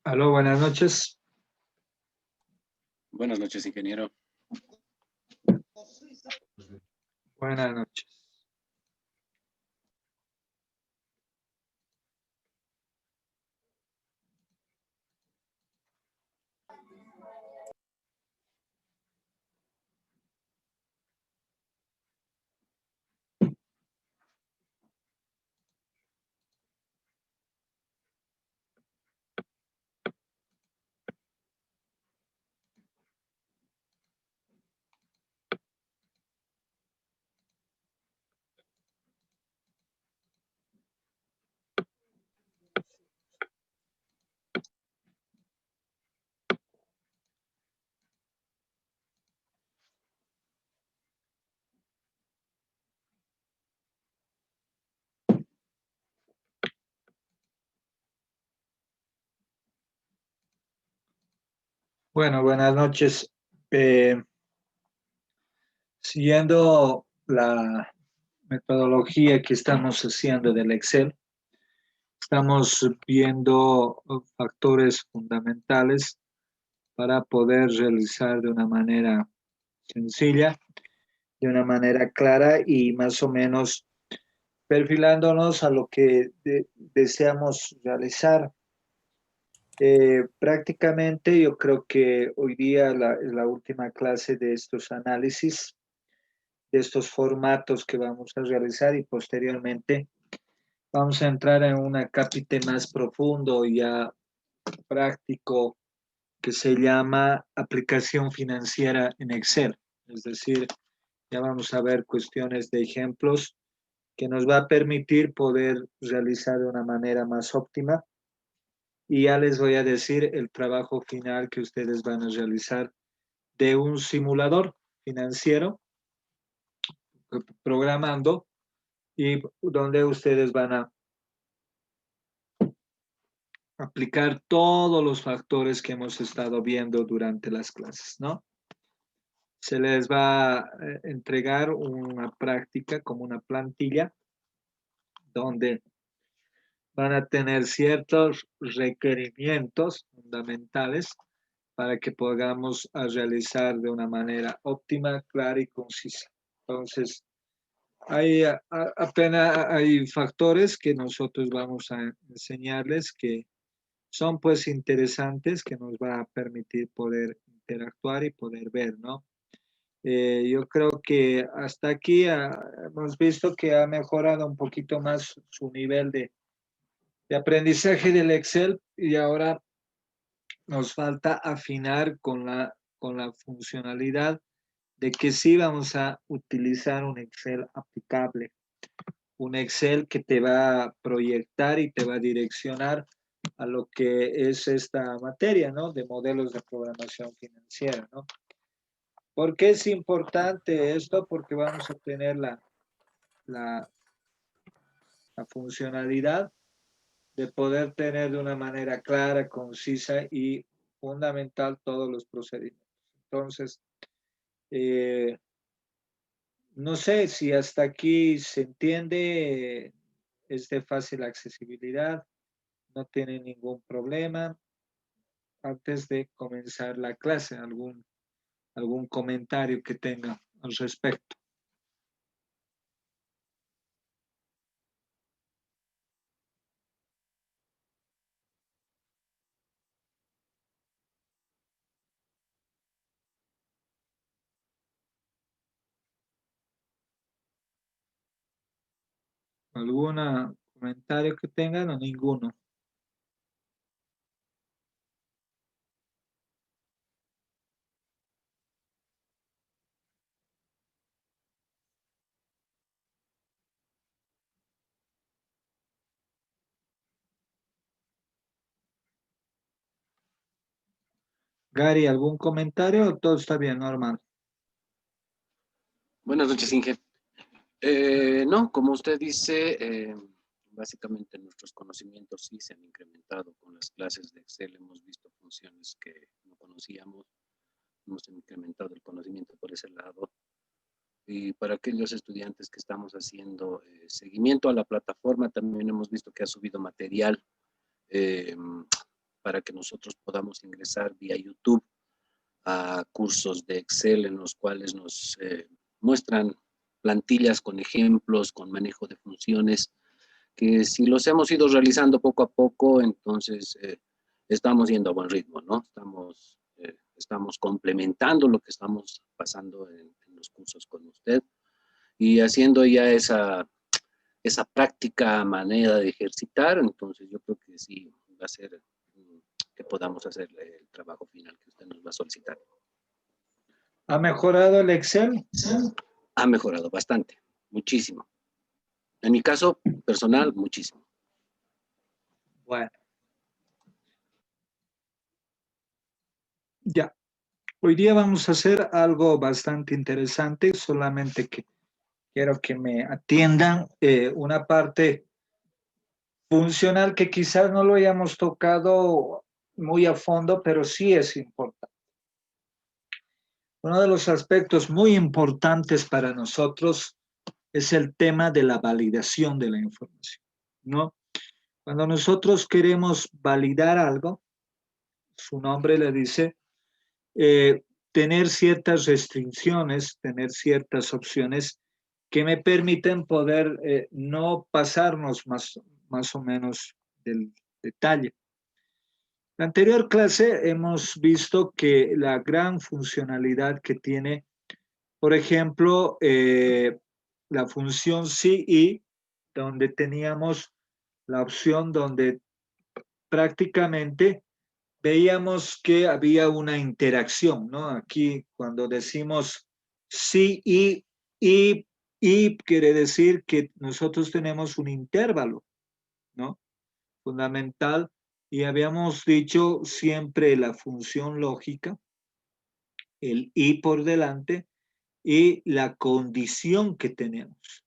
Aló, buenas noches. Buenas noches, ingeniero. Buenas noches. Bueno, buenas noches. Eh, Siguiendo la metodología que estamos haciendo del Excel, estamos viendo factores fundamentales para poder realizar de una manera sencilla, de una manera clara y más o menos perfilándonos a lo que deseamos realizar. Prácticamente yo creo que hoy día es la última clase de estos análisis, de estos formatos que vamos a realizar y posteriormente vamos a entrar en un capítulo más profundo, ya práctico, que se llama aplicación financiera en Excel. Es decir, ya vamos a ver cuestiones de ejemplos que nos va a permitir poder realizar de una manera más óptima. Y ya les voy a decir el trabajo final que ustedes van a realizar de un simulador financiero programando y donde ustedes van a aplicar todos los factores que hemos estado viendo durante las clases, ¿no? Se les va a entregar una práctica como una plantilla donde van a tener ciertos requerimientos fundamentales para que podamos realizar de una manera óptima, clara y concisa. Entonces, apenas hay factores que nosotros vamos a enseñarles que son pues interesantes, que nos va a permitir poder interactuar y poder ver, ¿no? Yo creo que hasta aquí hemos visto que ha mejorado un poquito más su nivel de aprendizaje del Excel y ahora nos falta afinar con la funcionalidad de que sí vamos a utilizar un Excel aplicable, un Excel que te va a proyectar y te va a direccionar a lo que es esta materia, ¿no? De modelos de programación financiera, ¿no? ¿Por qué es importante esto? Porque vamos a tener la, la funcionalidad de poder tener de una manera clara, concisa y fundamental todos los procedimientos. Entonces, eh, no sé si hasta aquí se entiende, es de fácil accesibilidad, no tiene ningún problema. Antes de comenzar la clase, algún comentario que tenga al respecto. ¿Algún comentario que tengan o ninguno? Gary, ¿algún comentario o todo está bien, normal? Buenas noches, Inge. No, como usted dice, básicamente nuestros conocimientos sí se han incrementado con las clases de Excel. Hemos visto funciones que no conocíamos, hemos incrementado el conocimiento por ese lado. Y para aquellos estudiantes que estamos haciendo seguimiento a la plataforma, también hemos visto que ha subido material. para que nosotros podamos ingresar vía YouTube a cursos de Excel en los cuales nos muestran plantillas con ejemplos, con manejo de funciones, que si los hemos ido realizando poco a poco, entonces estamos yendo a buen ritmo, ¿no? Estamos complementando lo que estamos pasando en los cursos con usted y haciendo ya esa práctica manera de ejercitar, entonces yo creo que sí va a ser que podamos hacer el trabajo final que usted nos va a solicitar. ¿Ha mejorado el Excel? Ha mejorado bastante, muchísimo. En mi caso personal, muchísimo. Bueno. Ya. Hoy día vamos a hacer algo bastante interesante, solamente que quiero que me atiendan una parte funcional que quizás no lo hayamos tocado muy a fondo, pero sí es importante. Uno de los aspectos muy importantes para nosotros es el tema de la validación de la información, ¿no? Cuando nosotros queremos validar algo, su nombre le dice, tener ciertas restricciones, tener ciertas opciones que me permiten poder no pasarnos más o menos del detalle. En la anterior clase hemos visto que la gran funcionalidad que tiene, por ejemplo, la función CI, donde teníamos la opción donde prácticamente veíamos que había una interacción, ¿no? Aquí cuando decimos sí y quiere decir que nosotros tenemos un intervalo, ¿no? Fundamental. Y habíamos dicho siempre la función lógica, el y por delante y la condición que tenemos.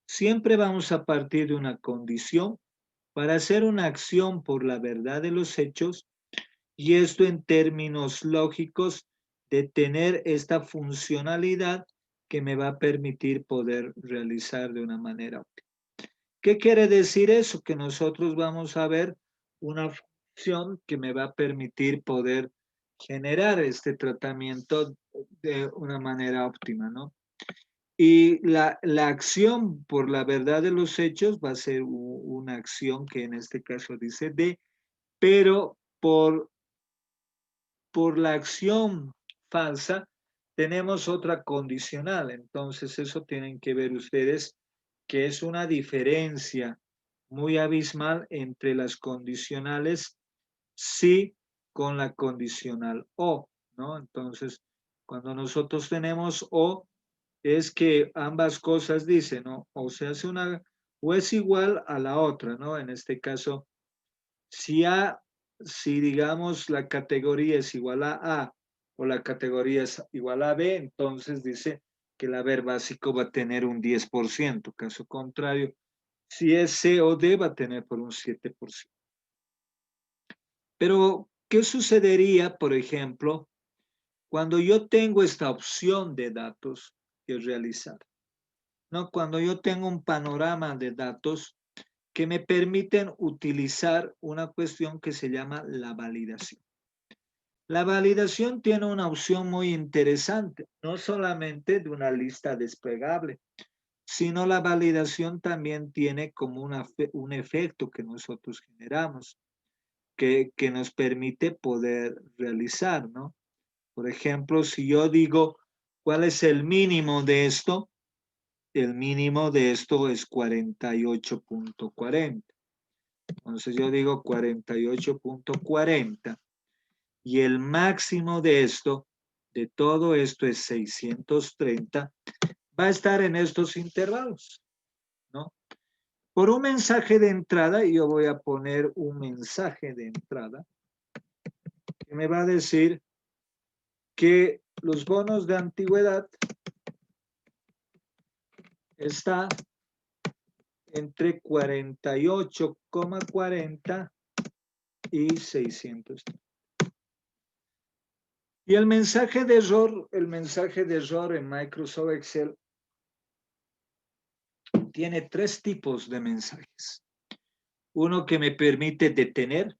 Siempre vamos a partir de una condición para hacer una acción por la verdad de los hechos. Y esto en términos lógicos de tener esta funcionalidad que me va a permitir poder realizar de una manera óptima. ¿Qué quiere decir eso? Que nosotros vamos a ver una función que me va a permitir poder generar este tratamiento de una manera óptima, ¿no? Y la acción por la verdad de los hechos va a ser una acción que en este caso dice de, pero por la acción falsa tenemos otra condicional. Entonces, eso tienen que ver ustedes que es una diferencia muy abismal entre las condicionales sí con la condicional o, ¿no? Entonces, cuando nosotros tenemos o, es que ambas cosas dicen, ¿no? O se hace una, o es igual a la otra, ¿no? En este caso, si A, si digamos la categoría es igual a A o la categoría es igual a B, entonces dice que el haber básico va a tener un 10%. Caso contrario, si es C o D va a tener por un 7%. Pero, ¿qué sucedería, por ejemplo, cuando yo tengo esta opción de datos que realizar? ¿No? Cuando yo tengo un panorama de datos que me permiten utilizar una cuestión que se llama la validación. La validación tiene una opción muy interesante, no solamente de una lista desplegable, sino la validación también tiene como un efecto que nosotros generamos, que nos permite poder realizar, ¿no? Por ejemplo, si yo digo, ¿cuál es el mínimo de esto? El mínimo de esto es 48.40. Entonces yo digo 48.40 y el máximo de esto, de todo esto es 630, va a estar en estos intervalos, ¿no? Por un mensaje de entrada, yo voy a poner un mensaje de entrada que me va a decir que los bonos de antigüedad está entre 48,40 y 600. Y el mensaje de error en Microsoft Excel tiene tres tipos de mensajes. Uno que me permite detener,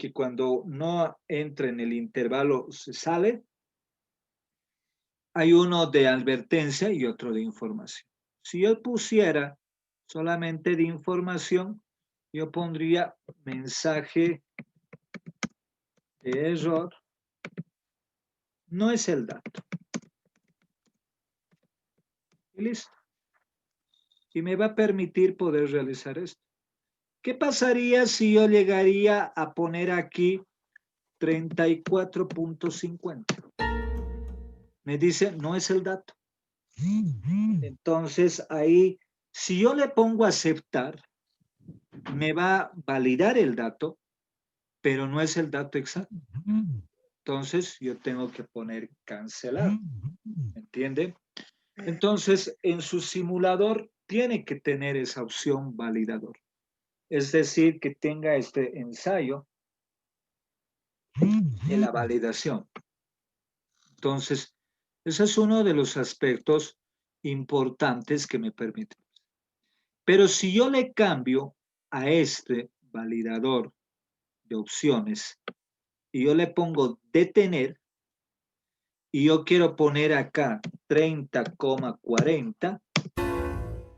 que cuando no entra en el intervalo se sale, hay uno de advertencia y otro de información. Si yo pusiera solamente de información, yo pondría mensaje de error, no es el dato. Y listo. Y me va a permitir poder realizar esto. ¿Qué pasaría si yo llegaría a poner aquí 34.50? Me dice, no es el dato. Entonces ahí, si yo le pongo aceptar, me va a validar el dato, pero no es el dato exacto. Entonces yo tengo que poner cancelar. ¿Entiende? Entonces en su simulador tiene que tener esa opción validador. Es decir, que tenga este ensayo de la validación. Entonces, ese es uno de los aspectos importantes que me permite. Pero si yo le cambio a este validador de opciones y yo le pongo detener y yo quiero poner acá 30,40,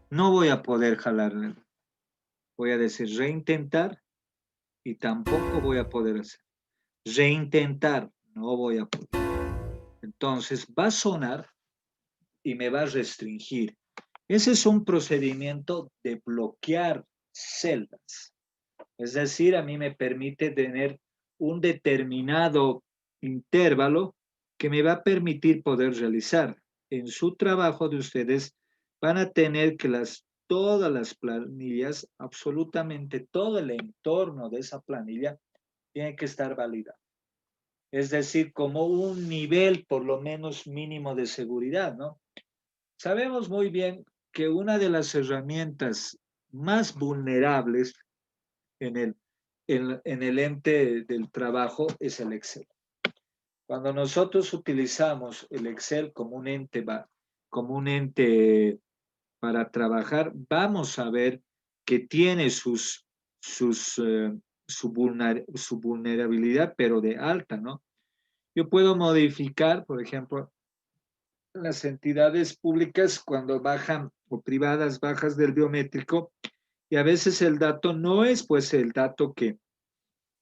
no voy a poder jalarle. Voy a decir reintentar y tampoco voy a poder hacer. Reintentar, no voy a poder. Entonces va a sonar y me va a restringir. Ese es un procedimiento de bloquear celdas. Es decir, a mí me permite tener un determinado intervalo que me va a permitir poder realizar. En su trabajo de ustedes van a tener que todas las planillas, absolutamente todo el entorno de esa planilla tiene que estar validado. Es decir, como un nivel por lo menos mínimo de seguridad, ¿no? Sabemos muy bien que una de las herramientas más vulnerables en el ente del trabajo es el Excel. Cuando nosotros utilizamos el Excel como un ente para trabajar, vamos a ver que tiene su vulnerabilidad, pero de alta, ¿no? Yo puedo modificar, por ejemplo, las entidades públicas cuando bajan o privadas bajas del biométrico y a veces el dato no es pues el dato que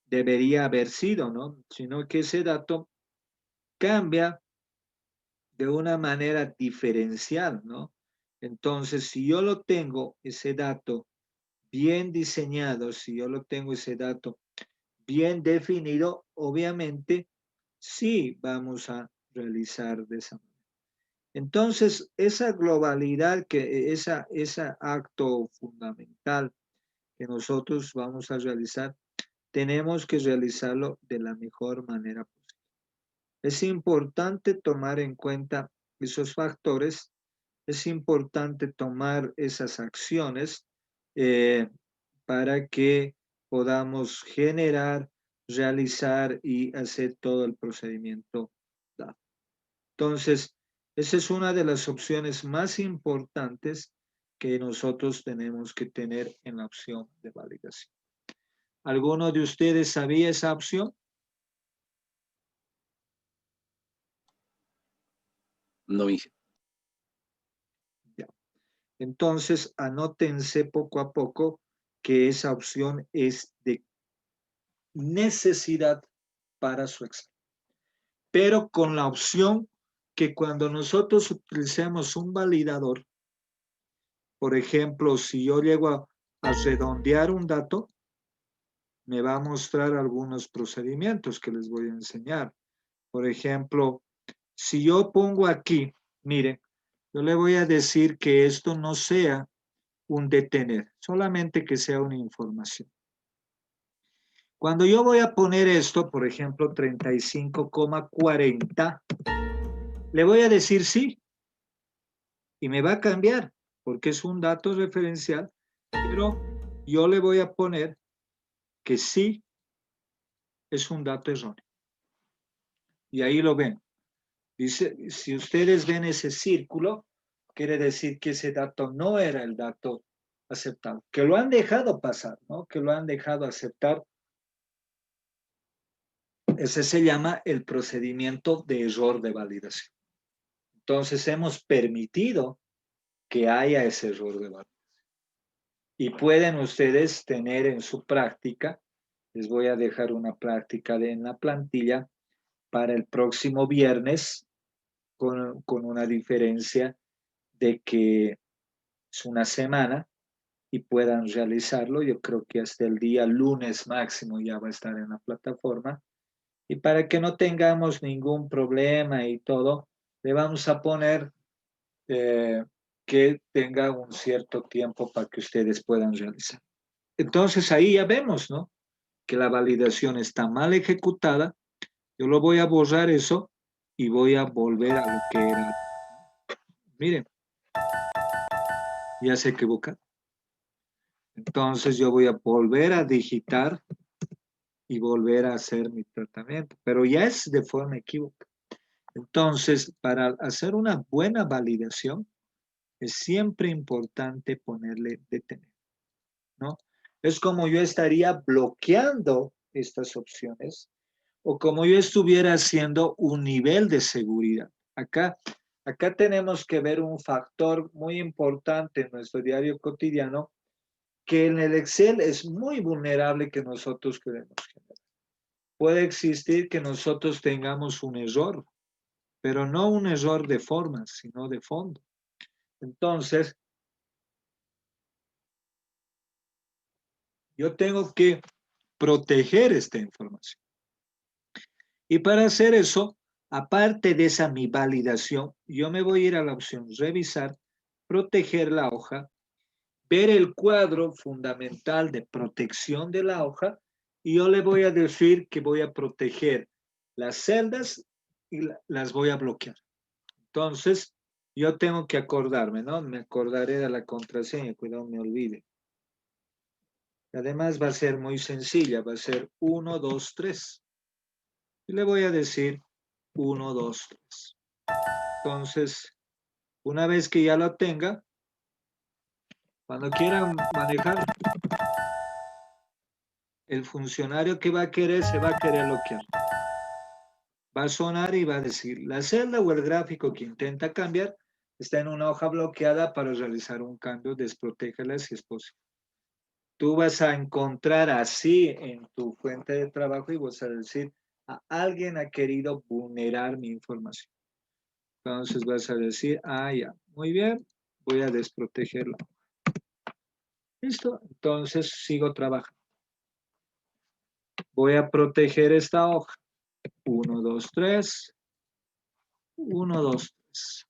debería haber sido, ¿no? Sino que ese dato cambia de una manera diferencial, ¿no? Entonces, si yo lo tengo, ese dato bien diseñado, si yo lo tengo ese dato bien definido, obviamente sí vamos a realizar de esa manera. Entonces, esa globalidad, ese acto fundamental que nosotros vamos a realizar, tenemos que realizarlo de la mejor manera posible. Es importante tomar en cuenta esos factores, es importante tomar esas acciones eh, para que podamos generar, realizar y hacer todo el procedimiento dado. Entonces, esa es una de las opciones más importantes que nosotros tenemos que tener en la opción de validación. ¿Alguno de ustedes sabía esa opción? No, Inge. Ya. Entonces, anótense poco a poco que esa opción es de necesidad para su examen. Pero con la opción que cuando nosotros utilicemos un validador, por ejemplo, si yo llego a redondear un dato, me va a mostrar algunos procedimientos que les voy a enseñar. Por ejemplo, si yo pongo aquí, miren, yo le voy a decir que esto no sea un detener, solamente que sea una información. Cuando yo voy a poner esto, por ejemplo, 35,40, le voy a decir sí y me va a cambiar porque es un dato referencial, pero yo le voy a poner que sí es un dato erróneo. Y ahí lo ven. Dice, si ustedes ven ese círculo, quiere decir que ese dato no era el dato aceptado, que lo han dejado pasar, ¿no? Que lo han dejado aceptar Ese se llama el procedimiento de error de validación. Entonces hemos permitido que haya ese error de validación. Y pueden ustedes tener en su práctica, les voy a dejar una práctica en la plantilla para el próximo viernes con una diferencia de que es una semana y puedan realizarlo. Yo creo que hasta el día lunes máximo ya va a estar en la plataforma. Y para que no tengamos ningún problema y todo, le vamos a poner que tenga un cierto tiempo para que ustedes puedan realizar. Entonces ahí ya vemos, ¿no? Que la validación está mal ejecutada. Yo lo voy a borrar eso y voy a volver a lo que era. Miren, ya se equivoca. Entonces yo voy a volver a digitar y volver a hacer mi tratamiento, pero ya es de forma equívoca. Entonces, para hacer una buena validación, es siempre importante ponerle detener, ¿no? Es como yo estaría bloqueando estas opciones o como yo estuviera haciendo un nivel de seguridad. Acá tenemos que ver un factor muy importante en nuestro diario cotidiano que en el Excel es muy vulnerable que nosotros queremos generar. Puede existir que nosotros tengamos un error, pero no un error de forma, sino de fondo. Entonces, yo tengo que proteger esta información. Y para hacer eso, aparte de esa mi validación, yo me voy a ir a la opción revisar, proteger la hoja, ver el cuadro fundamental de protección de la hoja y yo le voy a decir que voy a proteger las celdas y las voy a bloquear. Entonces, yo tengo que acordarme, ¿no? Me acordaré de la contraseña, cuidado, me olvide. Además va a ser muy sencilla, va a ser 1, 2, 3. Y le voy a decir 1, 2, 3. Entonces, una vez que ya lo tenga, cuando quieran manejar, el funcionario que va a querer se va a querer bloquear. Va a sonar y va a decir, la celda o el gráfico que intenta cambiar está en una hoja bloqueada para realizar un cambio, desprotégela si es posible. Tú vas a encontrar así en tu fuente de trabajo y vas a decir, alguien ha querido vulnerar mi información. Entonces vas a decir, ya, muy bien, voy a desprotegerlo. Listo, entonces sigo trabajando. Voy a proteger esta hoja. 1, 2, 3. 1, 2, 3.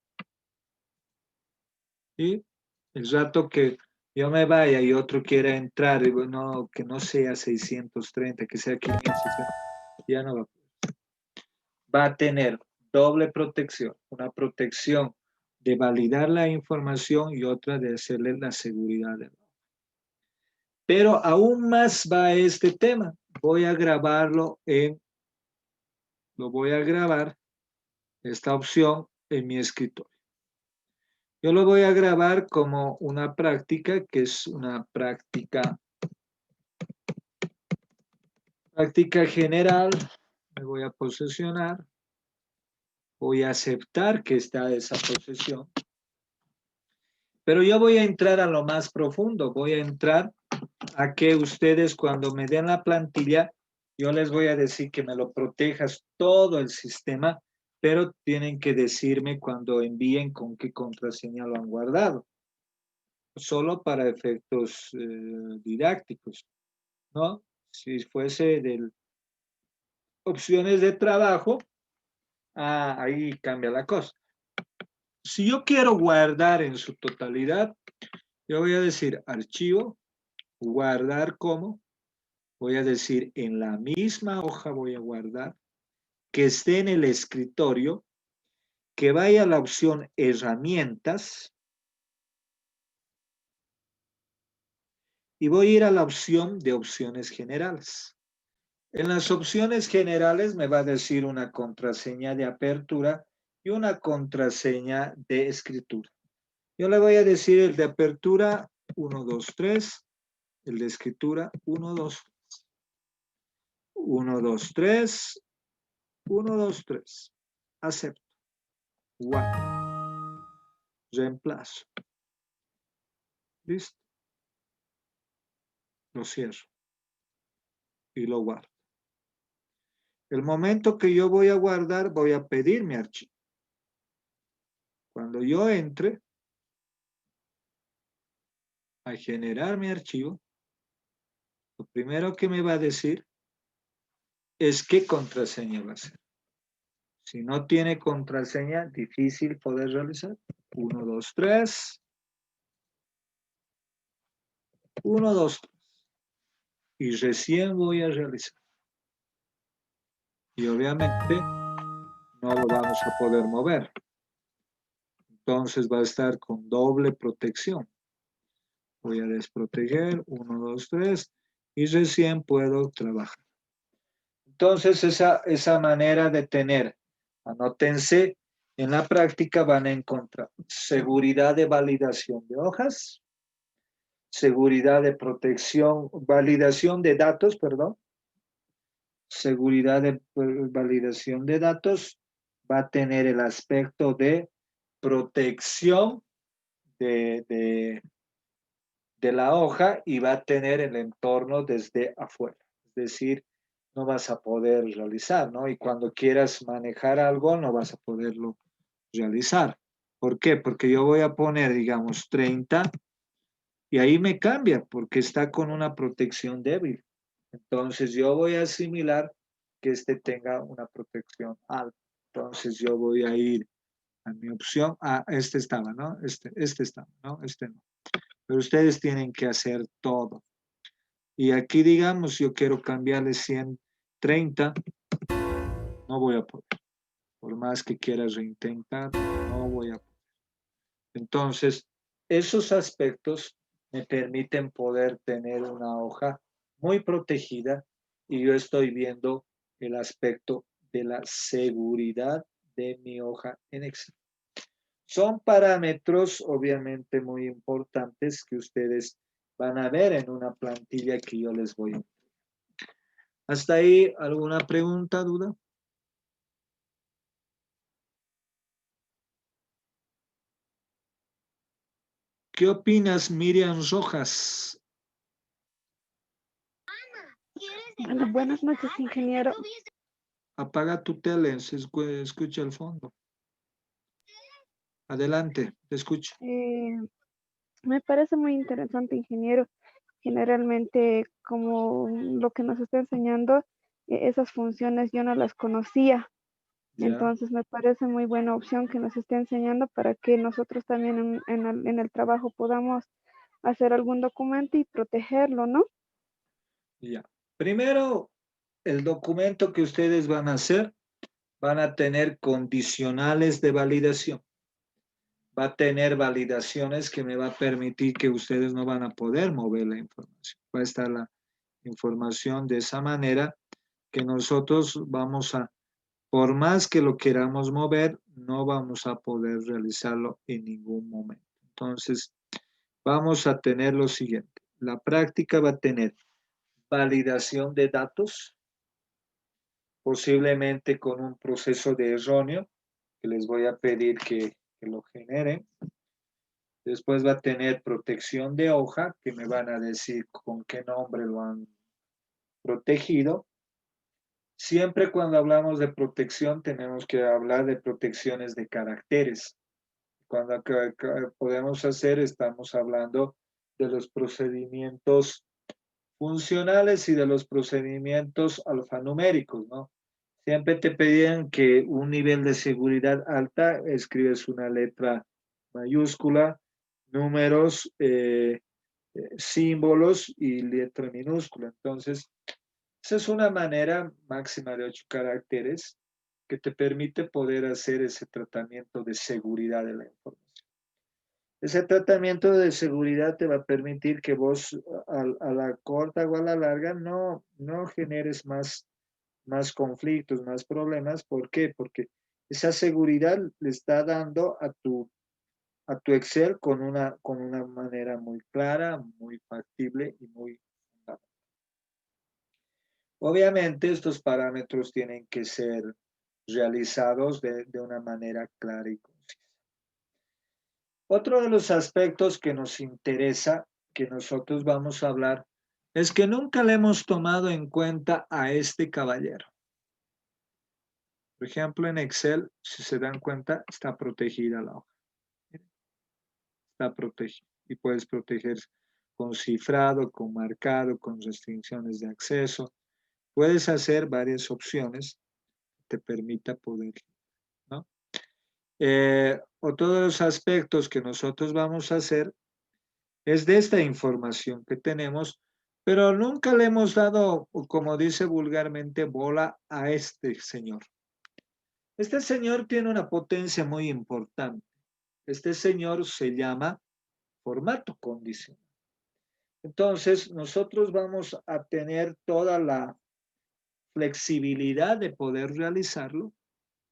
Y el rato que yo me vaya y otro quiera entrar, y no, que no sea 630, que sea 560, ya no va a poder. Va a tener doble protección, una protección de validar la información y otra de hacerle la seguridad. Pero aún más va este tema. Voy a grabarlo lo voy a grabar, esta opción, en mi escritorio. Yo lo voy a grabar como una práctica, que es una práctica general. Me voy a posesionar. Voy a aceptar que está esa posesión. Pero yo voy a entrar a lo más profundo. Voy a entrar a que ustedes cuando me den la plantilla, yo les voy a decir que me lo protejas todo el sistema, pero tienen que decirme cuando envíen con qué contraseña lo han guardado. Solo para efectos didácticos, ¿no? Si fuese de opciones de trabajo, ahí cambia la cosa. Si yo quiero guardar en su totalidad, yo voy a decir archivo, guardar como, voy a decir en la misma hoja voy a guardar, que esté en el escritorio, que vaya a la opción herramientas y voy a ir a la opción de opciones generales. En las opciones generales me va a decir una contraseña de apertura y una contraseña de escritura. Yo le voy a decir el de apertura 1, 2, 3, el de escritura 1, 2, 1, 2, 3, 1, 2, 3. Acepto. Guardo. Reemplazo. Listo. Lo cierro. Y lo guardo. El momento que yo voy a guardar, voy a pedir mi archivo. Cuando yo entre a generar mi archivo, lo primero que me va a decir es qué contraseña va a ser. Si no tiene contraseña, difícil poder realizar. 1, 2, 3. 1, 2, 3. Y recién voy a realizar. Y obviamente no lo vamos a poder mover. Entonces va a estar con doble protección. Voy a desproteger, 1, 2, 3, y recién puedo trabajar. Entonces esa manera de tener, anótense, en la práctica van a encontrar seguridad de validación de hojas, seguridad de protección, validación de datos, perdón, seguridad de validación de datos, va a tener el aspecto de protección de la hoja y va a tener el entorno desde afuera. Es decir, no vas a poder realizar, ¿no? Y cuando quieras manejar algo, no vas a poderlo realizar. ¿Por qué? Porque yo voy a poner, digamos, 30 y ahí me cambia porque está con una protección débil. Entonces yo voy a asimilar que este tenga una protección alta. Entonces yo voy a ir a mi opción. Ah, este estaba, ¿no? Este estaba, ¿no? Este no. Pero ustedes tienen que hacer todo. Y aquí, digamos, yo quiero cambiarle 130, no voy a poder. Por más que quiera reintentar, no voy a poder. Entonces, esos aspectos me permiten poder tener una hoja muy protegida y yo estoy viendo el aspecto de la seguridad de mi hoja en Excel. Son parámetros obviamente muy importantes que ustedes van a ver en una plantilla que yo les voy a enseñar. ¿Hasta ahí alguna pregunta, duda? ¿Qué opinas, Miriam Rojas? Bueno, buenas noches, ingeniero. Apaga tu tele, se escucha el fondo. Adelante, te escucho. Me parece muy interesante, ingeniero. Generalmente, como lo que nos está enseñando, esas funciones yo no las conocía. Ya, Entonces, me parece muy buena opción que nos esté enseñando para que nosotros también en el trabajo podamos hacer algún documento y protegerlo, ¿no? ya. Primero, el documento que ustedes van a hacer, van a tener condicionales de validación. Va a tener validaciones que me va a permitir que ustedes no van a poder mover la información. Va a estar la información de esa manera que nosotros vamos a, por más que lo queramos mover, no vamos a poder realizarlo en ningún momento. Entonces, vamos a tener lo siguiente. La práctica va a tener validación de datos, posiblemente con un proceso de erróneo, que les voy a pedir que lo generen. Después va a tener protección de hoja, que me van a decir con qué nombre lo han protegido. Siempre cuando hablamos de protección tenemos que hablar de protecciones de caracteres. Cuando podemos hacer, estamos hablando de los procedimientos funcionales y de los procedimientos alfanuméricos, ¿no? Siempre te pedían que un nivel de seguridad alta, escribes una letra mayúscula, números, símbolos y letra minúscula. Entonces, esa es una manera máxima de 8 caracteres que te permite poder hacer ese tratamiento de seguridad de la información. Ese tratamiento de seguridad te va a permitir que vos a la corta o a la larga no generes más conflictos, más problemas. ¿Por qué? Porque esa seguridad le está dando a tu Excel con una manera muy clara, muy factible y muy fundamental. Obviamente estos parámetros tienen que ser realizados de una manera clara y concisa. Otro de los aspectos que nos interesa, que nosotros vamos a hablar, es que nunca le hemos tomado en cuenta a este caballero. Por ejemplo, en Excel, si se dan cuenta, está protegida la hoja. Está protegida y puedes proteger con cifrado, con marcado, con restricciones de acceso. Puedes hacer varias opciones que te permita poder, ¿no? Otro de los aspectos que nosotros vamos a hacer es de esta información que tenemos, pero nunca le hemos dado, como dice vulgarmente, bola a este señor. Este señor tiene una potencia muy importante. Este señor se llama formato condicional. Entonces, nosotros vamos a tener toda la flexibilidad de poder realizarlo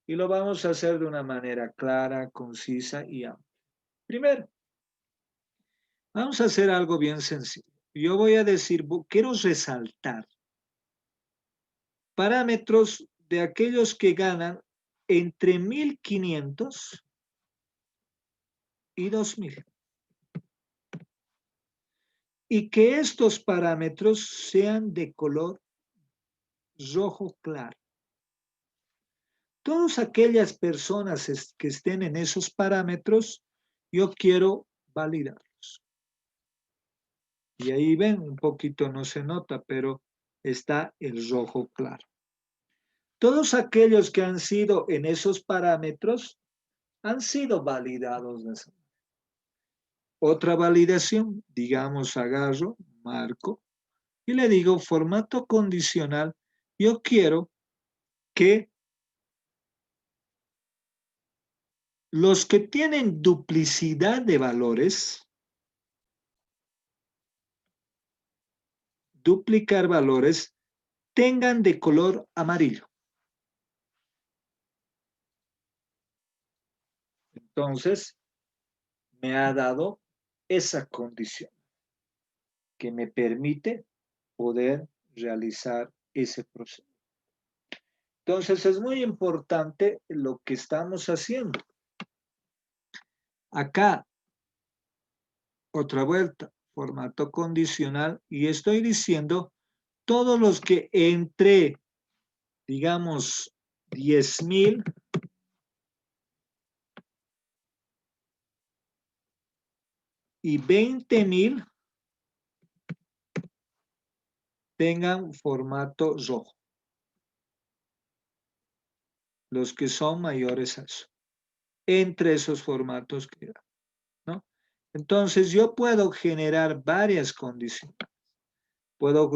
y lo vamos a hacer de una manera clara, concisa y amplia. Primero, vamos a hacer algo bien sencillo. Yo voy a decir, quiero resaltar parámetros de aquellos que ganan entre 1.500 y 2.000. Y que estos parámetros sean de color rojo claro. Todas aquellas personas que estén en esos parámetros, yo quiero validarlos. Y ahí ven, un poquito no se nota, pero está el rojo claro. Todos aquellos que han sido en esos parámetros han sido validados de esa manera. Otra validación, digamos, agarro, marco, y le digo formato condicional. Yo quiero que los que tienen duplicidad de valores, duplicar valores, tengan de color amarillo. Entonces, me ha dado esa condición que me permite poder realizar ese proceso. Entonces, es muy importante lo que estamos haciendo. Acá, otra vuelta, formato condicional, y estoy diciendo todos los que entre, digamos, 10.000 y 20.000 tengan formato rojo. Los que son mayores a eso. Entre esos formatos que, ¿no? Entonces yo puedo generar varias condiciones. Puedo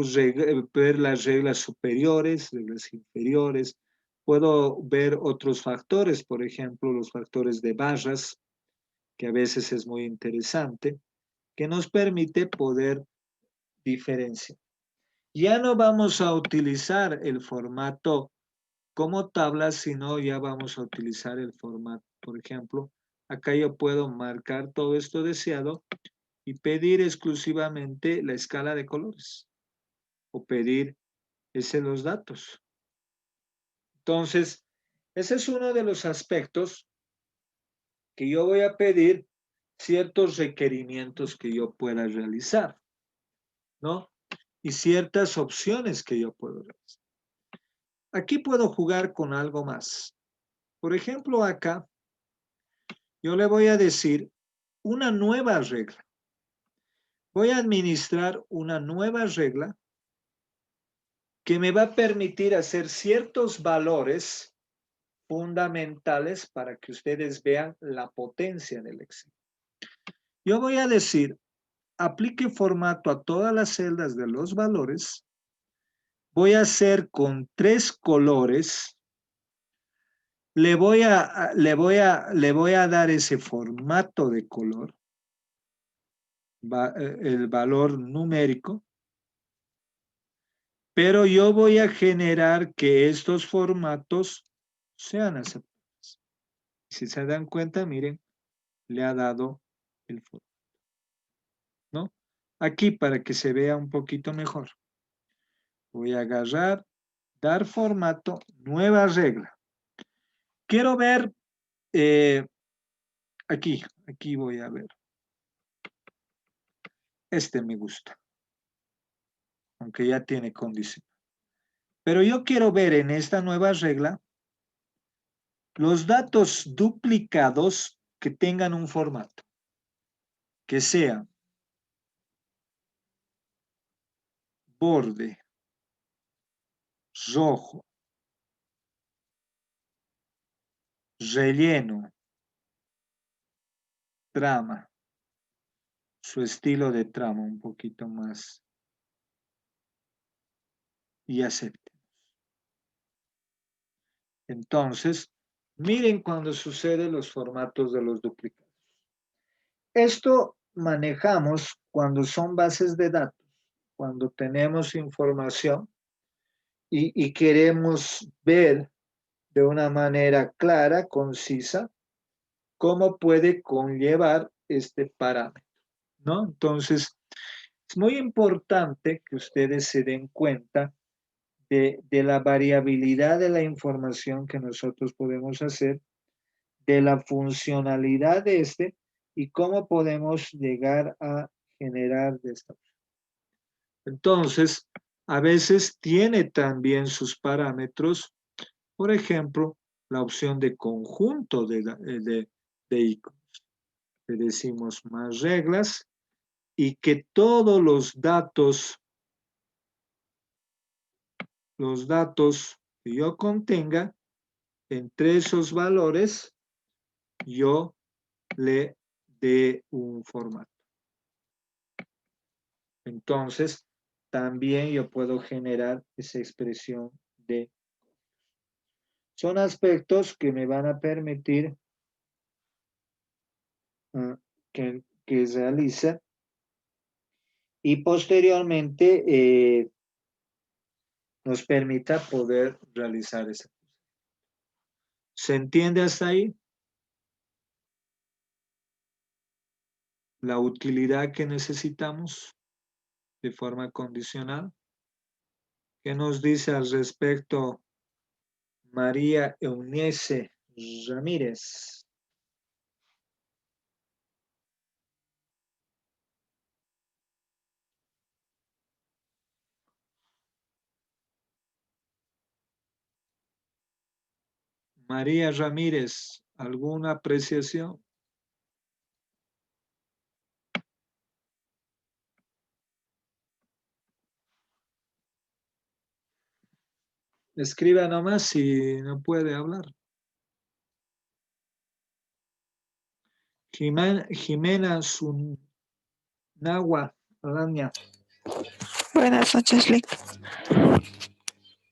ver las reglas superiores, reglas inferiores. Puedo ver otros factores, por ejemplo, los factores de barras, que a veces es muy interesante, que nos permite poder diferenciar. Ya no vamos a utilizar el formato como tabla, sino ya vamos a utilizar el formato. Por ejemplo, acá yo puedo marcar todo esto deseado y pedir exclusivamente la escala de colores o pedir los datos. Entonces, ese es uno de los aspectos que yo voy a pedir ciertos requerimientos que yo pueda realizar, ¿no? Y ciertas opciones que yo puedo realizar. Aquí puedo jugar con algo más. Por ejemplo, acá yo le voy a decir una nueva regla. Voy a administrar una nueva regla que me va a permitir hacer ciertos valores fundamentales para que ustedes vean la potencia del Excel. Yo voy a decir, aplique formato a todas las celdas de los valores. Voy a hacer con 3 colores. Le voy a dar ese formato de color, el valor numérico, pero yo voy a generar que estos formatos sean aceptables. Si se dan cuenta, miren, le ha dado el formato, ¿no? Aquí para que se vea un poquito mejor. Voy a agarrar, dar formato, nueva regla. Quiero ver, aquí voy a ver. Este me gusta, aunque ya tiene condición. Pero yo quiero ver en esta nueva regla los datos duplicados que tengan un formato, que sea borde, rojo, relleno, trama, su estilo de trama un poquito más y acepte. Entonces, miren cuando suceden los formatos de los duplicados. Esto manejamos cuando son bases de datos, cuando tenemos información y queremos ver de una manera clara, concisa, cómo puede conllevar este parámetro, ¿no? Entonces, es muy importante que ustedes se den cuenta de la variabilidad de la información que nosotros podemos hacer, de la funcionalidad de este y cómo podemos llegar a generar de esta. Entonces, a veces tiene también sus parámetros, por ejemplo, la opción de conjunto de iconos. Le decimos más reglas y que todos los datos que yo contenga, entre esos valores, yo le dé un formato. Entonces, también yo puedo generar esa expresión de... Son aspectos que me van a permitir que realice y posteriormente nos permita poder realizar esa cosa. ¿Se entiende hasta ahí? La utilidad que necesitamos de forma condicional. ¿Qué nos dice al respecto María Eunice Ramírez? María Ramírez, ¿alguna apreciación? Escriba nomás si no puede hablar. Jimena Sunagua Alaña. Buenas noches, Lick.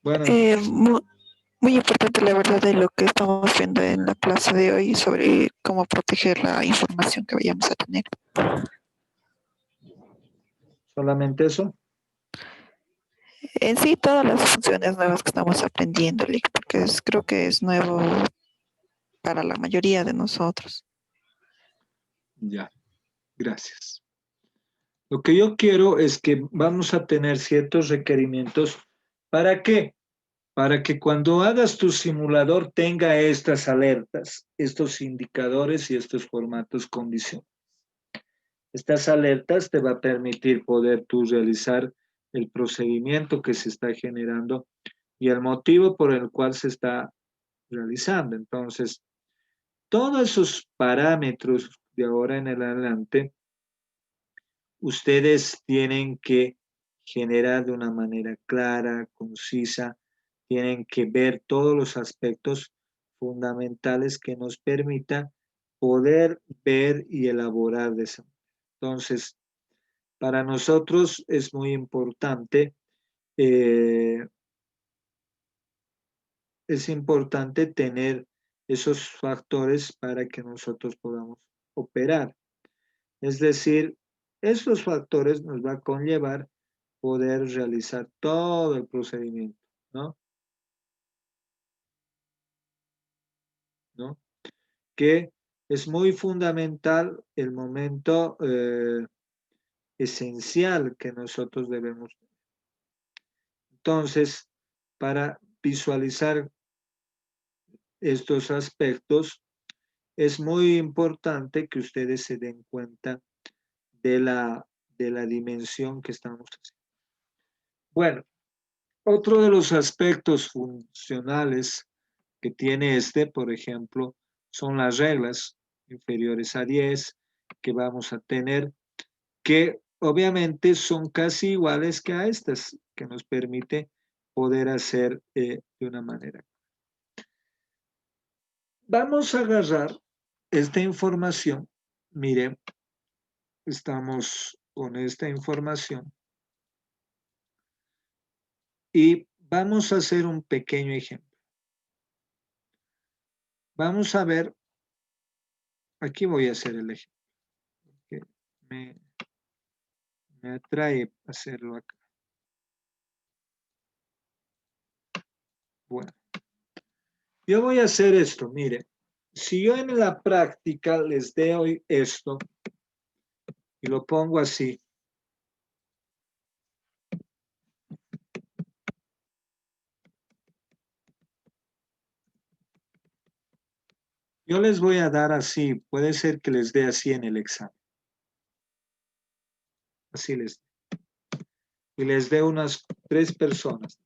Bueno, Muy importante la verdad de lo que estamos viendo en la clase de hoy sobre cómo proteger la información que vayamos a tener. solamente eso. En sí, todas las funciones nuevas que estamos aprendiendo, Lick, porque creo que es nuevo para la mayoría de nosotros. Ya, gracias. Lo que yo quiero es que vamos a tener ciertos requerimientos. ¿Para qué? Para que cuando hagas tu simulador tenga estas alertas, estos indicadores y estos formatos condicionales. Estas alertas te va a permitir poder tú realizar el procedimiento que se está generando y el motivo por el cual se está realizando. Entonces, todos esos parámetros de ahora en adelante, ustedes tienen que generar de una manera clara, concisa, tienen que ver todos los aspectos fundamentales que nos permitan poder ver y elaborar de esa manera. Entonces, para nosotros es muy importante, eh, tener esos factores para que nosotros podamos operar. Es decir, estos factores nos va a conllevar poder realizar todo el procedimiento, ¿no? ¿No? Que es muy fundamental el momento esencial que nosotros debemos. Entonces, para visualizar estos aspectos, es muy importante que ustedes se den cuenta de la dimensión que estamos haciendo. Bueno, otro de los aspectos funcionales que tiene por ejemplo, son las reglas inferiores a 10 que vamos a tener, que obviamente son casi iguales que a estas, que nos permite poder hacer de una manera. Vamos a agarrar esta información. Miren, estamos con esta información y vamos a hacer un pequeño ejemplo. Vamos a ver, aquí voy a hacer el ejemplo, porque me atrae hacerlo acá. Bueno, yo voy a hacer esto, mire, si yo en la práctica les doy esto y lo pongo así, yo les voy a dar así, puede ser que les dé así en el examen. Así les dé. Y les dé unas 3 personas.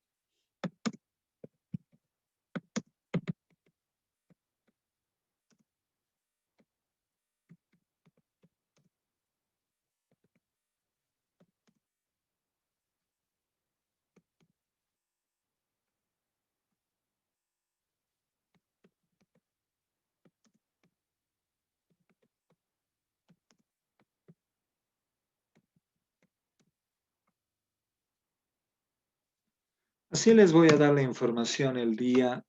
Así les voy a dar la información el día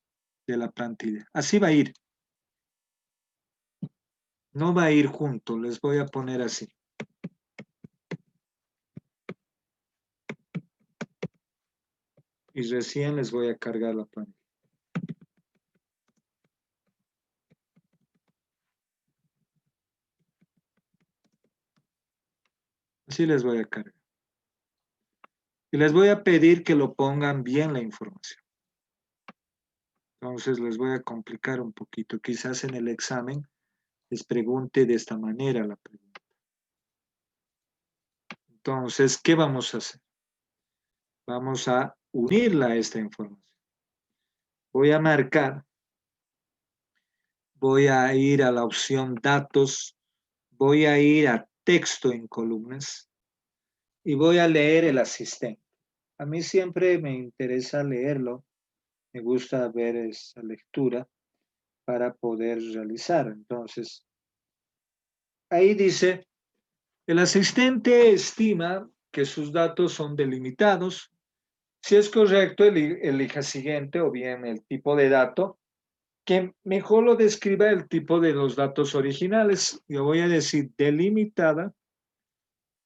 de la plantilla. Así va a ir. No va a ir junto, les voy a poner así. Y recién les voy a cargar la plantilla. Así les voy a cargar. Y les voy a pedir que lo pongan bien la información. Entonces les voy a complicar un poquito. Quizás en el examen les pregunte de esta manera la pregunta. Entonces, ¿qué vamos a hacer? Vamos a unirla a esta información. Voy a marcar. Voy a ir a la opción datos. Voy a ir a texto en columnas. Y voy a leer el asistente. A mí siempre me interesa leerlo. Me gusta ver esa lectura para poder realizar. Entonces, ahí dice, el asistente estima que sus datos son delimitados. Si es correcto, elija siguiente o bien el tipo de dato que mejor lo describa el tipo de los datos originales. Yo voy a decir delimitada,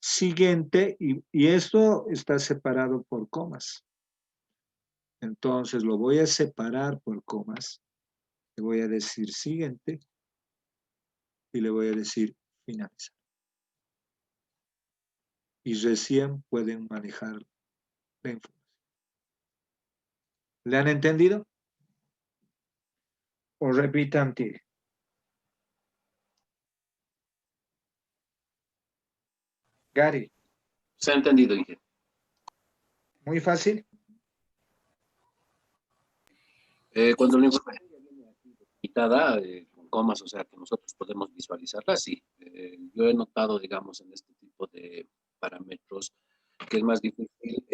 siguiente, y esto está separado por comas. Entonces lo voy a separar por comas. Le voy a decir siguiente y le voy a decir finalizar. Y recién pueden manejar la información. ¿Le han entendido? O repitan, tire. Gary, Se ha entendido, ingeniero. muy fácil. Cuando la información viene limitada, con comas, o sea, que nosotros podemos visualizarla, sí. Yo he notado, digamos, en este tipo de parámetros que es más difícil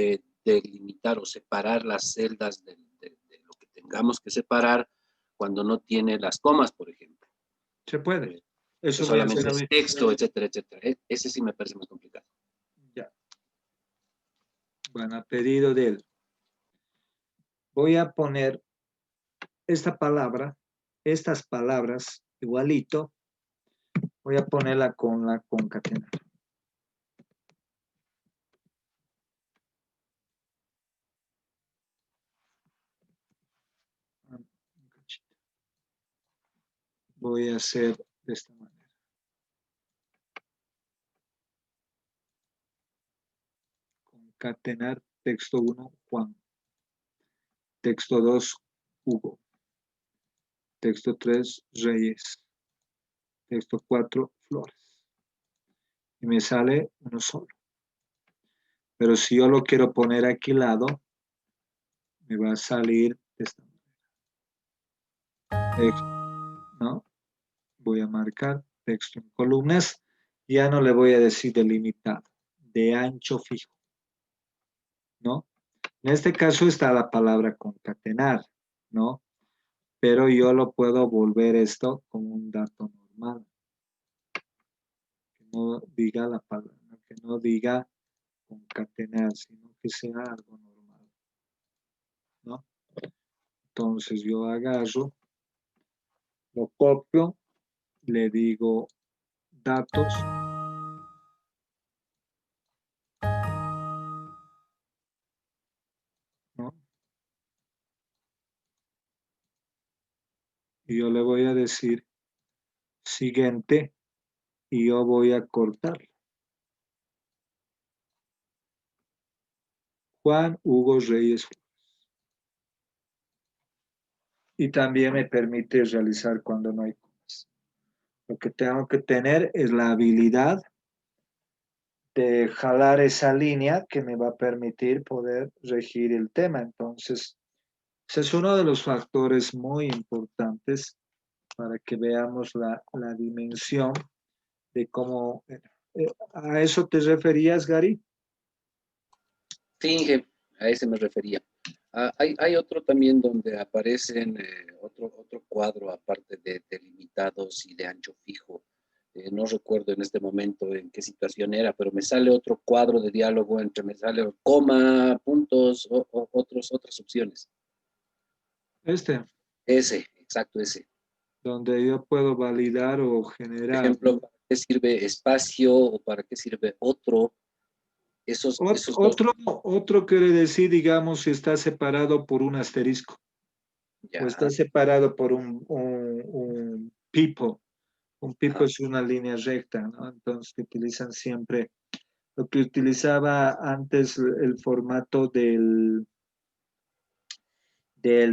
delimitar o separar las celdas de lo que tengamos que separar cuando no tiene las comas, por ejemplo. Se puede. Eso voy a solamente hacer es hoy. texto, etcétera, etcétera. Ese sí me parece más complicado. Ya. Bueno, a pedido de él. Voy a poner esta palabra, estas palabras, igualito. Voy a ponerla con la concatenar. Voy a hacer de esta manera. Concatenar texto 1, Juan. Texto 2, Hugo. Texto 3, reyes. Texto 4, flores. Y me sale uno solo. Pero si yo lo quiero poner aquí al lado, me va a salir de esta manera. Texto, ¿no? Voy a marcar texto en columnas. Ya no le voy a decir delimitado, de ancho fijo, ¿no? En este caso está la palabra concatenar, ¿no? Pero yo lo puedo volver esto como un dato normal. Que no diga la palabra, que no diga concatenar, sino que sea algo normal, ¿no? Entonces yo agarro, lo copio, le digo datos, ¿no? Y yo le voy a decir siguiente y yo voy a cortar. Juan Hugo Reyes. Y también me permite realizar cuando no hay comas. Lo que tengo que tener es la habilidad de jalar esa línea que me va a permitir poder regir el tema. Entonces, ese es uno de los factores muy importantes para que veamos la dimensión de cómo... ¿A eso te referías, Gary? Sí, a ese me refería. Hay otro también donde aparecen otro cuadro aparte de delimitados y de ancho fijo. No recuerdo en este momento en qué situación era, pero me sale otro cuadro de diálogo entre me sale coma, puntos, otras opciones. Ese, exacto, ese. Donde yo puedo validar o Por generar. ejemplo, ¿para qué sirve espacio o para qué sirve otro? Esos dos. Otro quiere decir, digamos, si está separado por un asterisco. Ya. O está separado por un pipo. Un pipo es una línea recta, ¿no? Entonces utilizan siempre lo que utilizaba antes el formato del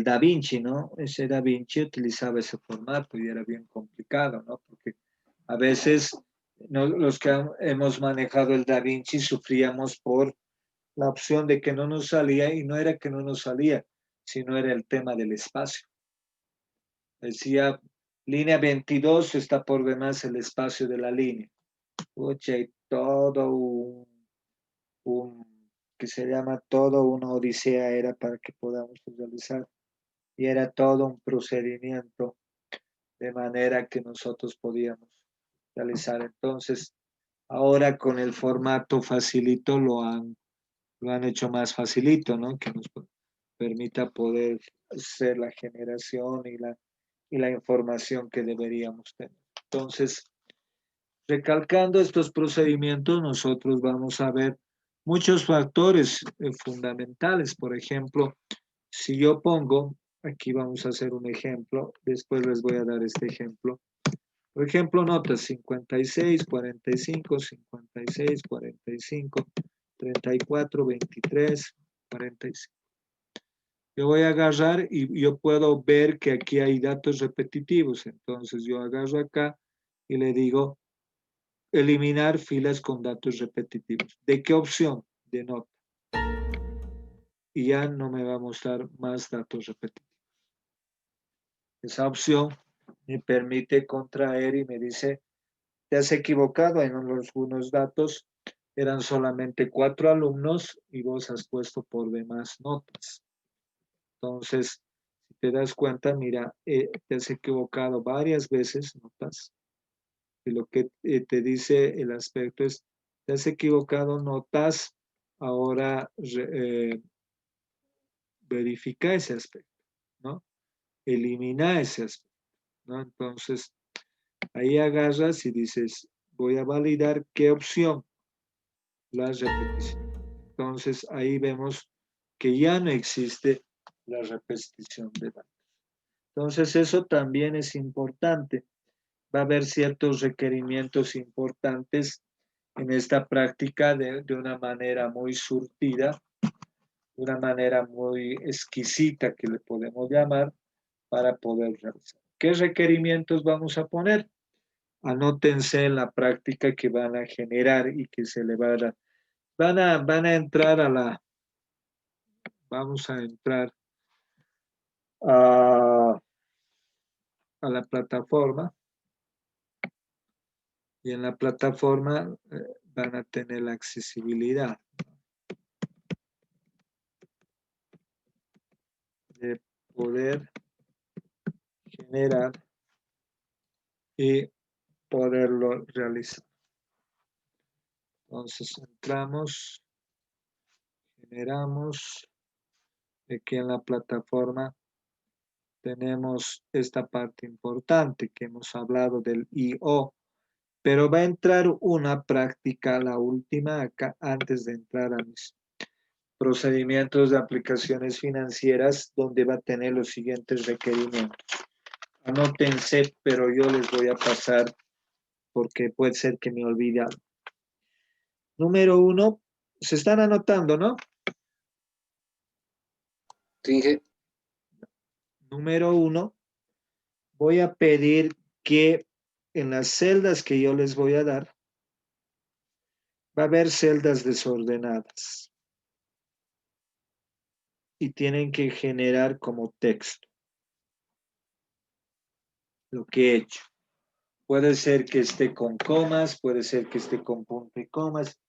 Da Vinci, ¿no? Ese Da Vinci utilizaba ese formato y era bien complicado, ¿no? Porque a veces los que hemos manejado el Da Vinci sufríamos por la opción de que no nos salía, y no era que no nos salía, sino era el tema del espacio. Decía, línea 22 está por demás el espacio de la línea. Oye, todo que se llama todo una odisea era para que podamos realizar. Y era todo un procedimiento de manera que nosotros podíamos realizar. Entonces, ahora con el formato facilito lo han hecho más facilito, ¿no? Que nos permita poder hacer la generación y la información que deberíamos tener. Entonces, recalcando estos procedimientos, nosotros vamos a ver muchos factores fundamentales. Por ejemplo, si yo pongo, aquí vamos a hacer un ejemplo, después les voy a dar este ejemplo. Por ejemplo, notas 56, 45, 56, 45, 34, 23, 45. Yo voy a agarrar y yo puedo ver que aquí hay datos repetitivos. Entonces yo agarro acá y le digo eliminar filas con datos repetitivos. ¿De qué opción? De nota. Y ya no me va a mostrar más datos repetitivos. Esa opción me permite contraer y me dice, te has equivocado en algunos datos, eran solamente 4 alumnos y vos has puesto por demás notas. Entonces, si te das cuenta, mira, te has equivocado varias veces, notas, y lo que te dice el aspecto es, te has equivocado, notas, ahora verifica ese aspecto, ¿no? Elimina ese aspecto, ¿no? Entonces, ahí agarras y dices, voy a validar qué opción, la repetición. Entonces, ahí vemos que ya no existe la repetición de datos. Entonces, eso también es importante. Va a haber ciertos requerimientos importantes en esta práctica de una manera muy surtida, de una manera muy exquisita que le podemos llamar para poder realizar. ¿Qué requerimientos vamos a poner? Anótense en la práctica que van a generar y que se le va a dar. Van a entrar vamos a entrar a la plataforma y en la plataforma van a tener la accesibilidad de poder generar y poderlo realizar. Entonces entramos, generamos, aquí en la plataforma tenemos esta parte importante que hemos hablado del I.O., pero va a entrar una práctica, la última acá, antes de entrar a mis procedimientos de aplicaciones financieras, donde va a tener los siguientes requerimientos. Anótense, pero yo les voy a pasar porque puede ser que me olvide algo. Número 1, se están anotando, ¿no? Sí. Número 1, voy a pedir que en las celdas que yo les voy a dar, va a haber celdas desordenadas y tienen que generar como texto lo que he hecho. Puede ser que esté con comas, puede ser que esté con punto y comas.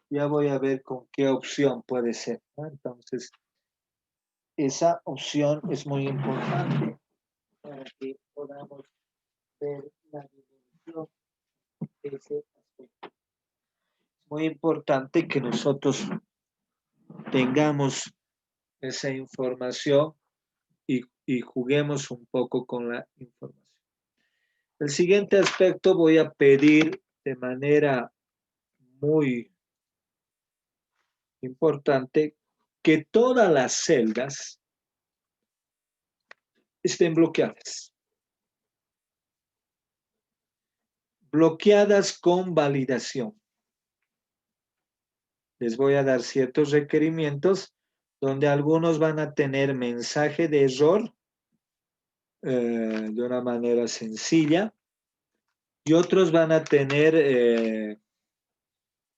Ya voy a ver con qué opción puede ser, ¿no? Entonces, esa opción es muy importante para que podamos ver la dimensión de ese aspecto. Es muy importante que nosotros tengamos esa información y juguemos un poco con la información. El siguiente aspecto voy a pedir de manera muy importante que todas las celdas estén bloqueadas. Bloqueadas con validación. Les voy a dar ciertos requerimientos donde algunos van a tener mensaje de error de una manera sencilla y otros van a tener de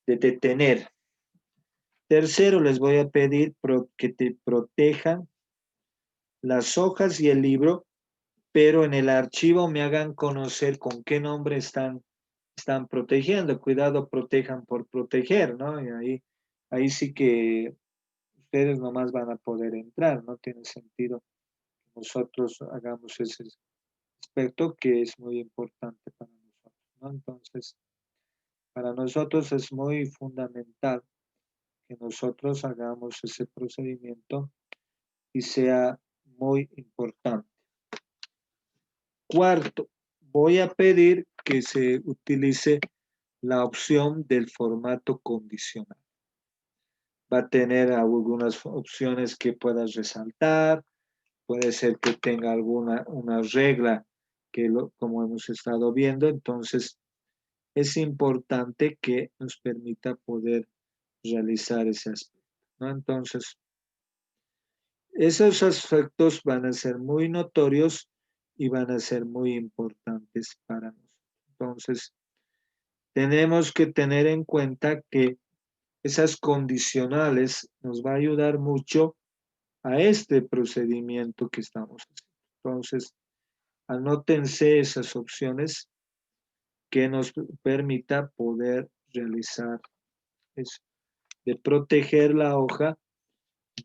detener. Tercero, les voy a pedir que te protejan las hojas y el libro, pero en el archivo me hagan conocer con qué nombre están protegiendo. Cuidado, protejan por proteger, ¿no? Y ahí sí que ustedes nomás van a poder entrar, no tiene sentido que nosotros hagamos ese aspecto que es muy importante para nosotros, ¿no? Entonces, para nosotros es muy fundamental que nosotros hagamos ese procedimiento y sea muy importante. Cuarto, voy a pedir que se utilice la opción del formato condicional. Va a tener algunas opciones que puedas resaltar, puede ser que tenga una regla que como hemos estado viendo, entonces es importante que nos permita poder realizar ese aspecto, ¿no? Entonces, esos aspectos van a ser muy notorios y van a ser muy importantes para nosotros. Entonces, tenemos que tener en cuenta que esas condicionales nos va a ayudar mucho a este procedimiento que estamos haciendo. Entonces, anótense esas opciones que nos permita poder realizar eso, de proteger la hoja,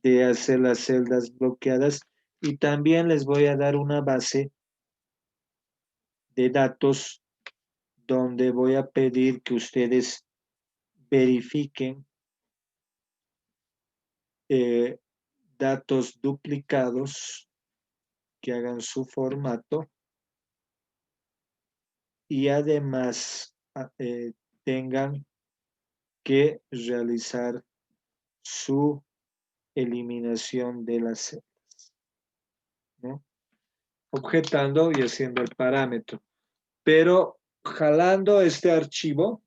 de hacer las celdas bloqueadas y también les voy a dar una base de datos donde voy a pedir que ustedes verifiquen datos duplicados, que hagan su formato y además tengan que realizar su eliminación de las celdas, ¿no? Objetando y haciendo el parámetro, pero jalando este archivo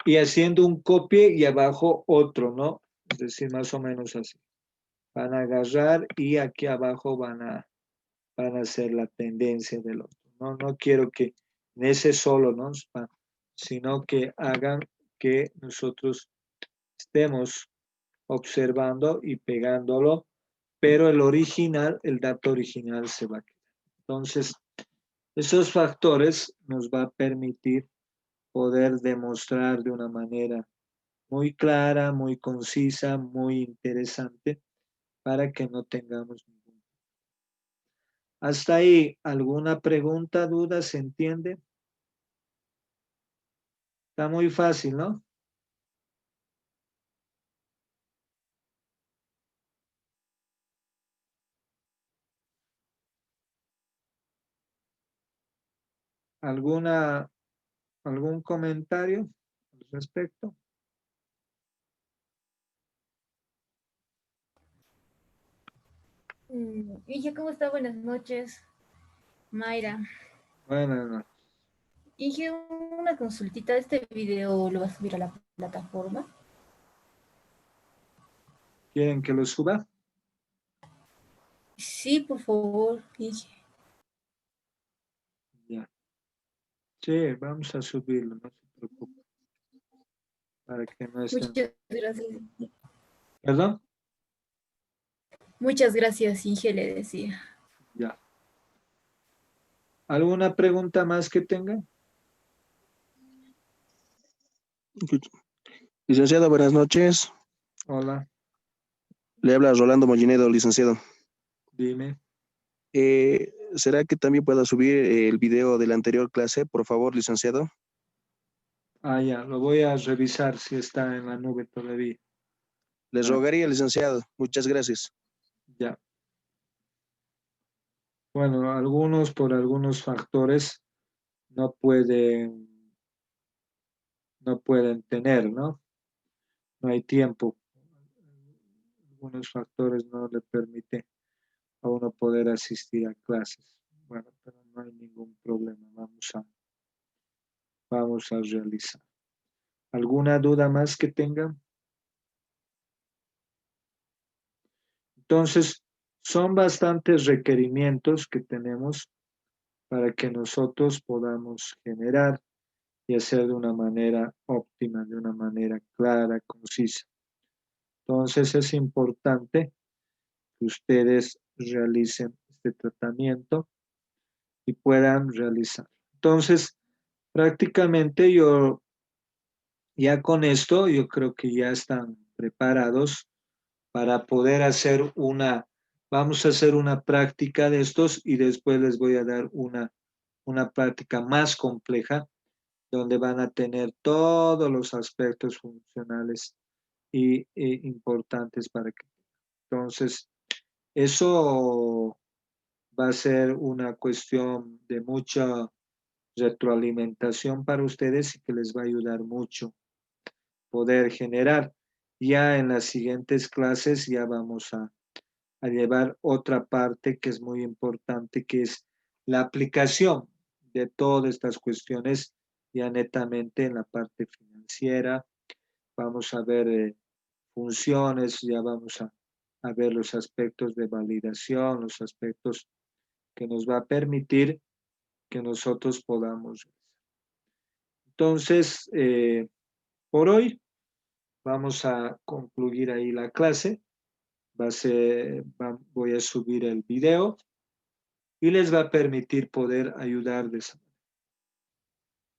y haciendo un copia y abajo otro, ¿no? Es decir, más o menos así. Van a agarrar y aquí abajo van a van a ser la tendencia del otro. No quiero que en ese solo, ¿no? Sino que hagan que nosotros estemos observando y pegándolo, pero el original, el dato original se va a quedar. Entonces, esos factores nos va a permitir poder demostrar de una manera muy clara, muy concisa, muy interesante, para que no tengamos ningún. Hasta ahí, ¿alguna pregunta, duda? ¿Se entiende? Está muy fácil, ¿no? ¿Algún comentario al respecto? Inge, ¿cómo está? Buenas noches. Mayra. Bueno, Inge, una consultita. ¿Este video lo va a subir a la plataforma? ¿quieren que lo suba? Sí, por favor, Inge. Ya. Sí, vamos a subirlo, no se preocupe. Para que no estén. Muchas gracias. ¿Perdón? Muchas gracias, Inge, le decía. Ya. ¿Alguna pregunta más que tengan? Licenciado, buenas noches. Hola, Le habla Rolando Mollinedo, licenciado. dime. ¿Será que también pueda subir el video de la anterior clase, por favor, licenciado? Ya, lo voy a revisar si está en la nube todavía. Les rogaría, licenciado. Muchas gracias. Ya. Bueno, por algunos factores no pueden tener, ¿no? No hay tiempo. Algunos factores no le permiten a uno poder asistir a clases. Bueno, pero no hay ningún problema. Vamos a realizar. ¿Alguna duda más que tengan? Entonces, son bastantes requerimientos que tenemos para que nosotros podamos generar y hacer de una manera óptima, de una manera clara, concisa. Entonces, es importante que ustedes realicen este tratamiento y puedan realizar. Entonces, prácticamente ya con esto, yo creo que ya están preparados para poder vamos a hacer una práctica de estos y después les voy a dar una práctica más compleja donde van a tener todos los aspectos funcionales e importantes para que. Entonces, eso va a ser una cuestión de mucha retroalimentación para ustedes y que les va a ayudar mucho poder generar. Ya en las siguientes clases ya vamos a llevar otra parte que es muy importante, que es la aplicación de todas estas cuestiones ya netamente en la parte financiera. Vamos a ver funciones, ya vamos a ver los aspectos de validación, los aspectos que nos va a permitir que nosotros podamos. Entonces, por hoy vamos a concluir ahí la clase. Voy a subir el video y les va a permitir poder ayudar de esa manera.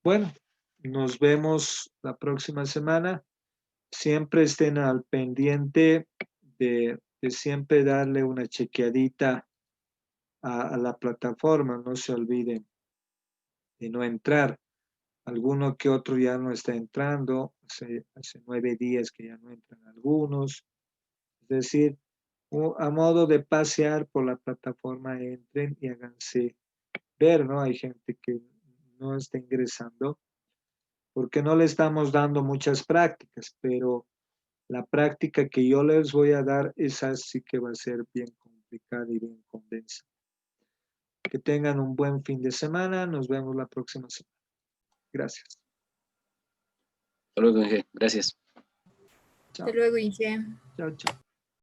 Bueno, nos vemos la próxima semana. Siempre estén al pendiente de siempre darle una chequeadita a la plataforma. No se olviden de no entrar. Alguno que otro ya no está entrando. Hace 9 días que ya no entran algunos. Es decir, a modo de pasear por la plataforma, entren y háganse ver, ¿no? Hay gente que no está ingresando porque no le estamos dando muchas prácticas, pero la práctica que yo les voy a dar, esa sí que va a ser bien complicada y bien condensada. Que tengan un buen fin de semana. Nos vemos la próxima semana. Gracias. Hasta luego, Inge. Gracias. Chao. Hasta luego, Inge. Chao, chao.